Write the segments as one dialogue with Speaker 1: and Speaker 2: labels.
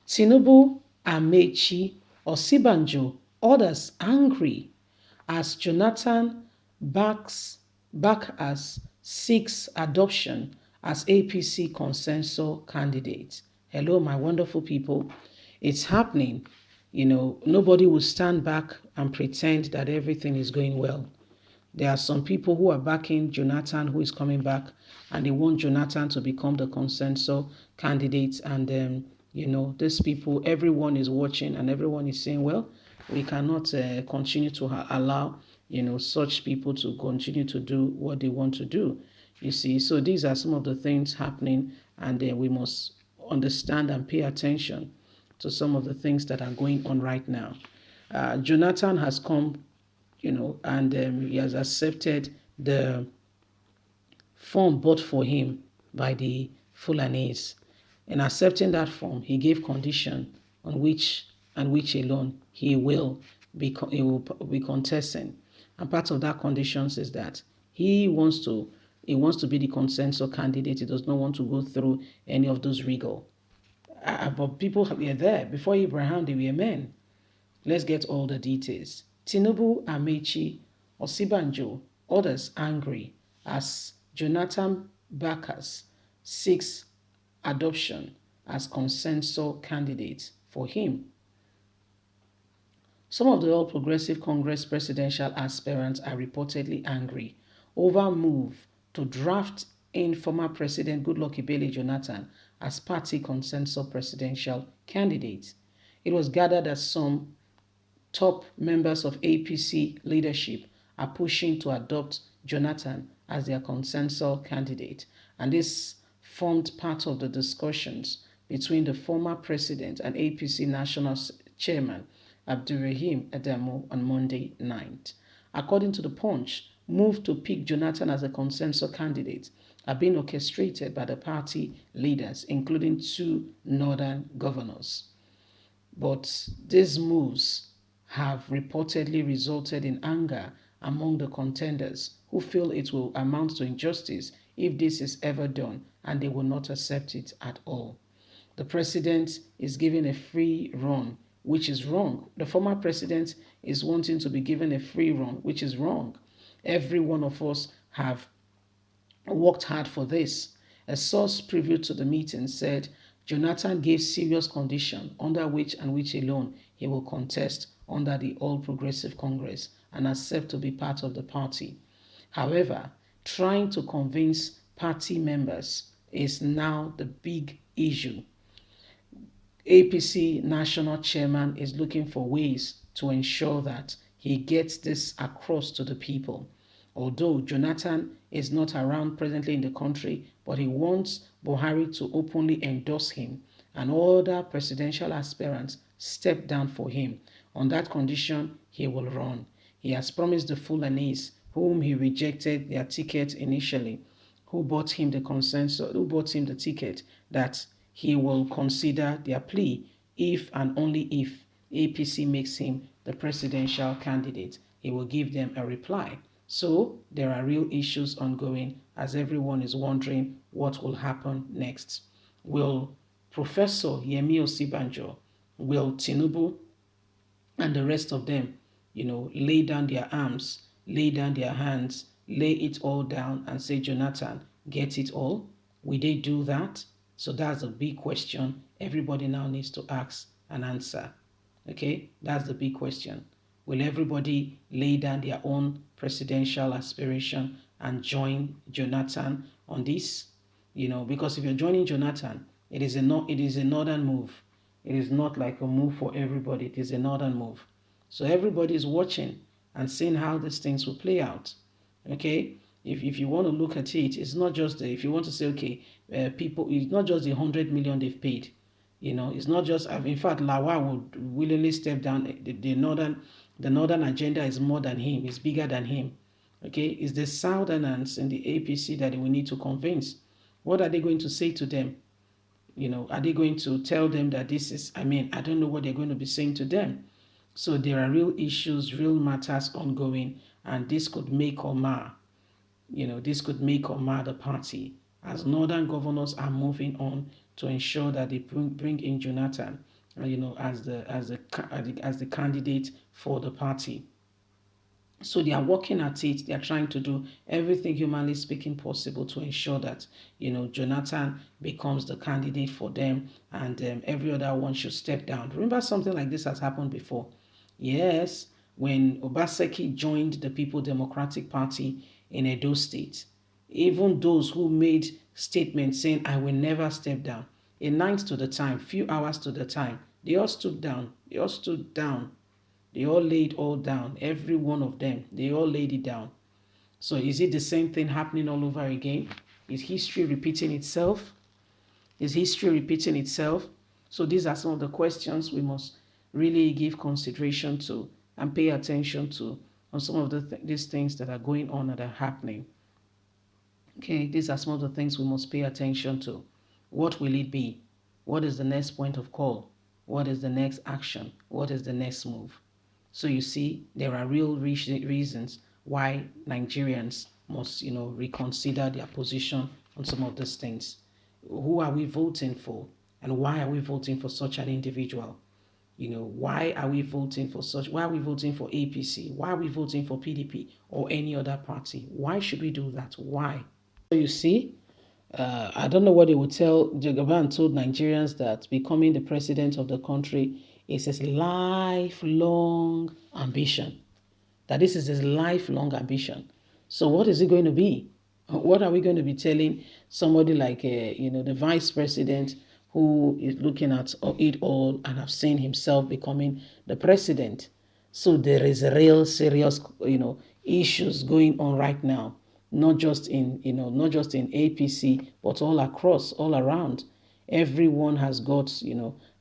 Speaker 1: Tinubu, Amaechi, Osinbajo, others angry as Jonathan back as seeks adoption as APC consensus candidate. Hello, my wonderful people. It's happening. Nobody will stand back and pretend that everything is going well. There are some people who are backing Jonathan, who is coming back, and they want Jonathan to become the consensus candidate. And these people, everyone is watching, and everyone is saying, well, we cannot continue to allow such people to continue to do what they want to do. You see, so these are some of the things happening, and we must understand and pay attention to some of the things that are going on right now. Jonathan has come, and he has accepted the form bought for him by the Fulanese. In accepting that form, he gave condition on which and which alone he will be contesting. And part of that conditions is that he wants to be the consensus candidate. He does not want to go through any of those rigor. But people were there before Abraham. They were men. Let's get all the details. Tinubu, Amaechi, Osinbajo, others angry as Jonathan backers seeks adoption as consensus candidate for him. Some of the All Progressive Congress presidential aspirants are reportedly angry over move to draft in former President Goodluck Ebele Jonathan as party consensus presidential candidate. It was gathered that some top members of APC leadership are pushing to adopt Jonathan as their consensus candidate. And this formed part of the discussions between the former president and APC national chairman, Abdurrahim Adamo, on Monday night. According to the Punch, move to pick Jonathan as a consensus candidate are being orchestrated by the party leaders, including two northern governors. But these moves have reportedly resulted in anger among the contenders who feel it will amount to injustice if this is ever done, and they will not accept it at all. The president is given a free run, which is wrong. The former president is wanting to be given a free run, which is wrong. Every one of us have worked hard for this. A source preview to the meeting said Jonathan gave serious condition under which and which alone he will contest under the All Progressive Congress and accept to be part of the party. However, trying to convince party members is now the big issue. APC national chairman is looking for ways to ensure that he gets this across to the people. Although Jonathan is not around presently in the country, but he wants Buhari to openly endorse him and other presidential aspirants step down for him. On that condition, he will run. He has promised the Fulanese, whom he rejected their ticket initially, who bought him the ticket, that he will consider their plea if and only if APC makes him the presidential candidate. He will give them a reply. So there are real issues ongoing as everyone is wondering what will happen next. Will Professor Yemi Osinbajo, will Tinubu and the rest of them, lay down their arms, lay down their hands, lay it all down and say, Jonathan, get it all? Will they do that? So that's a big question everybody now needs to ask and answer. Okay, that's the big question. Will everybody lay down their own presidential aspiration and join Jonathan on this? Because if you're joining Jonathan, it is a northern move. It is not like a move for everybody. It is a northern move. So everybody is watching and seeing how these things will play out. Okay, if you want to look at it, it's not just if you want to say, okay, people, it's not just the 100 million they've paid. It's not just. In fact, Lawa would willingly step down. The northern agenda is more than him. It's bigger than him. Okay, it's the southerners in the APC that we need to convince. What are they going to say to them? Are they going to tell them that this is? I don't know what they're going to be saying to them. So there are real issues, real matters ongoing, and this could make or mar. This could make or mar the party as northern governors are moving on to ensure that they bring in Jonathan as the candidate for the party. So they are working at it. They are trying to do everything humanly speaking possible to ensure that, Jonathan becomes the candidate for them, and every other one should step down. Remember, something like this has happened before. Yes, when Obaseki joined the People Democratic Party in Edo State, even those who made statements saying, I will never step down, a night to the time, few hours to the time, they all stood down. They all stood down. They all laid all down, every one of them. They all laid it down. So is it the same thing happening all over again? Is history repeating itself? Is history repeating itself? So these are some of the questions we must really give consideration to and pay attention to on some of these things that are going on and are happening. Okay, these are some of the things we must pay attention to. What will it be? What is the next point of call? What is the next action? What is the next move? So you see, there are real reasons why Nigerians must, reconsider their position on some of these things. Who are we voting for? And why are we voting for such an individual? Why are we voting for such? Why are we voting for APC? Why are we voting for PDP or any other party? Why should we do that? Why? So you see, I don't know what they would tell. Jagaban told Nigerians that becoming the president of the country is his lifelong ambition. That this is his lifelong ambition. So what is it going to be? What are we going to be telling somebody like, the vice president who is looking at it all and have seen himself becoming the president? So there is a real serious, issues going on right now, not just in APC, but all across, all around. Everyone has got,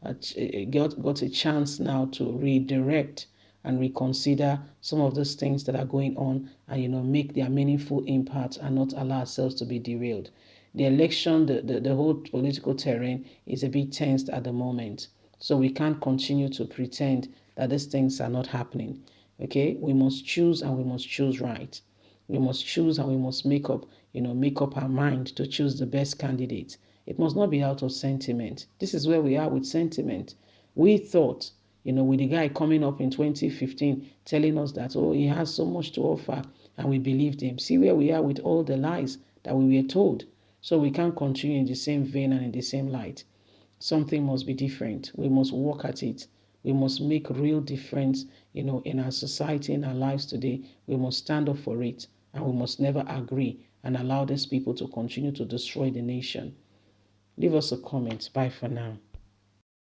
Speaker 1: got a chance now to redirect and reconsider some of those things that are going on, and make their meaningful impact and not allow ourselves to be derailed. The election, the whole political terrain is a bit tensed at the moment, so we can't continue to pretend that these things are not happening. Okay, we must choose, and we must choose right. We must choose, and we must make up our mind to choose the best candidate. It must not be out of sentiment. This is where we are with sentiment. We thought, with the guy coming up in 2015 telling us that, oh, he has so much to offer, and we believed him. See where we are with all the lies that we were told. So we can't continue in the same vein and in the same light. Something must be different. We must work at it. We must make real difference, in our society, in our lives today. We must stand up for it, and we must never agree and allow these people to continue to destroy the nation. Leave us a comment. Bye for now.